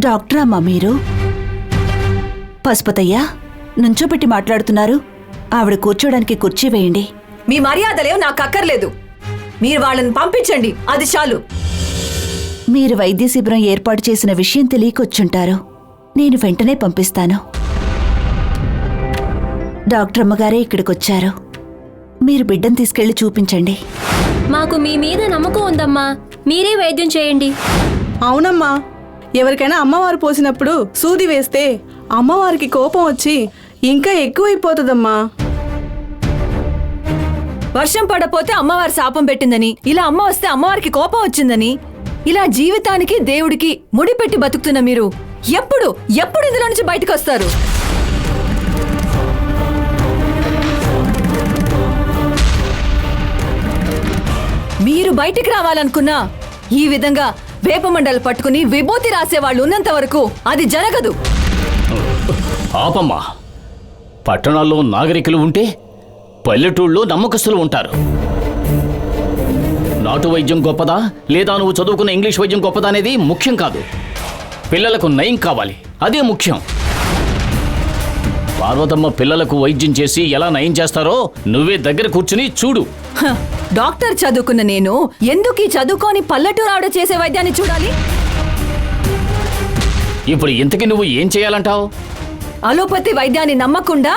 Doctor అమ్మా మీరు? పశుపతయ్య నుంచోబెట్టి మాట్లాడుతున్నారు. ఆవిడ కూర్చోడానికి కుర్చీ వేయండి. మీ మర్యాదలేం నాకు అక్కర్లేదు. మీరు వాళ్ళని పంపించండి, అది చాలు. మీరు వైద్య శిబిరం ఏర్పాటు చేసిన విషయం తెలియకొచ్చుంటారు. నేను వెంటనే పంపిస్తాను. డాక్టర్ అమ్మగారే ఇక్కడికొచ్చారు. మీరు బిడ్డను తీసుకెళ్లి చూపించండి. మాకు మీ మీద నమ్మకం ఉందమ్మా, మీరే వైద్యం చేయండి. అవునమ్మా, ఎవరికైనా అమ్మవారు పోసినప్పుడు సూది వేస్తే అమ్మవారికి కోపం వచ్చి ఇంకా ఎక్కువైపోతుందమ్మా. వర్షం పడపోతే అమ్మవారి శాపం పెట్టిందని, ఇలా అమ్మ వస్తే అమ్మవారికి కోపం వచ్చిందని, ఇలా జీవితానికి దేవుడికి ముడిపెట్టి బతుకుతున్న మీరు ఎప్పుడు ఎప్పుడు ఇందులో నుంచి బయటకు వస్తారు? మీరు బయటికి రావాలనుకున్నా ఈ విధంగా వేపమండలు పట్టుకుని విభూతి రాసేవాళ్ళు ఉన్నంత వరకు అది జరగదు. పాపమ్మా, పట్టణాల్లో నాగరికులు ఉంటే పల్లెటూళ్ళలో నమ్మకస్తులు ఉంటారు. నాటు వైద్యం గొప్పదా లేదా నువ్వు చదువుకున్న ఇంగ్లీష్ వైద్యం గొప్పదా అనేది ముఖ్యం కాదు. పిల్లలకు నయం కావాలి, అదే ముఖ్యం. పార్వతమ్మ పిల్లలకు వైద్యం చేసి ఎలా నయం చేస్తారో నువ్వే దగ్గర కూర్చుని చూడు. డాక్టర్ చదువుకున్న నేను ఎందుకు ఈ చదువుకొని పల్లెటూరు ఆవిడ చేసే వైద్యాన్ని చూడాలి? ఇప్పుడు ఇంతకీ నువ్వు ఏం చేయాలంటావు? అలోపతి వైద్యాన్ని నమ్మకుండా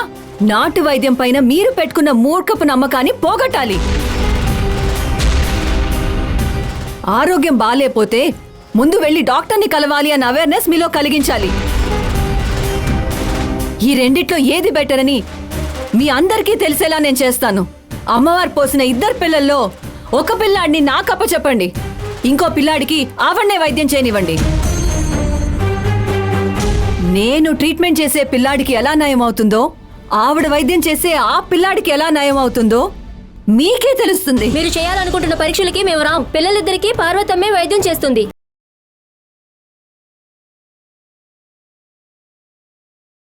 నాటు వైద్యం పైన మీరు పెట్టుకున్న మూర్ఖపు నమ్మకాన్ని పోగొట్టాలి. ఆరోగ్యం బాలేపోతే ముందు వెళ్లి డాక్టర్ని కలవాలి అన్న అవేర్నెస్ మీలో కలిగించాలి. ఈ రెండిట్లో ఏది బెటర్ అని మీ అందరికీ తెలిసేలా నేను చేస్తాను. అమ్మవారు పోసిన 2 పిల్లల్లో ఒక పిల్లాడిని నాకు అప్పచెప్పండి, ఇంకో పిల్లాడికి ఆవిడనే వైద్యం చేయనివ్వండి. నేను ట్రీట్మెంట్ చేసే పిల్లాడికి ఎలా నయం అవుతుందో, ఆవిడ వైద్యం చేసే ఆ పిల్లాడికి ఎలా నయం అవుతుందో మీకే తెలుస్తుంది. మీరు చేయాలనుకుంటున్న పరీక్షలకి మేము రాం. పిల్లలిద్దరికీ పార్వతమ్మే వైద్యం చేస్తుంది.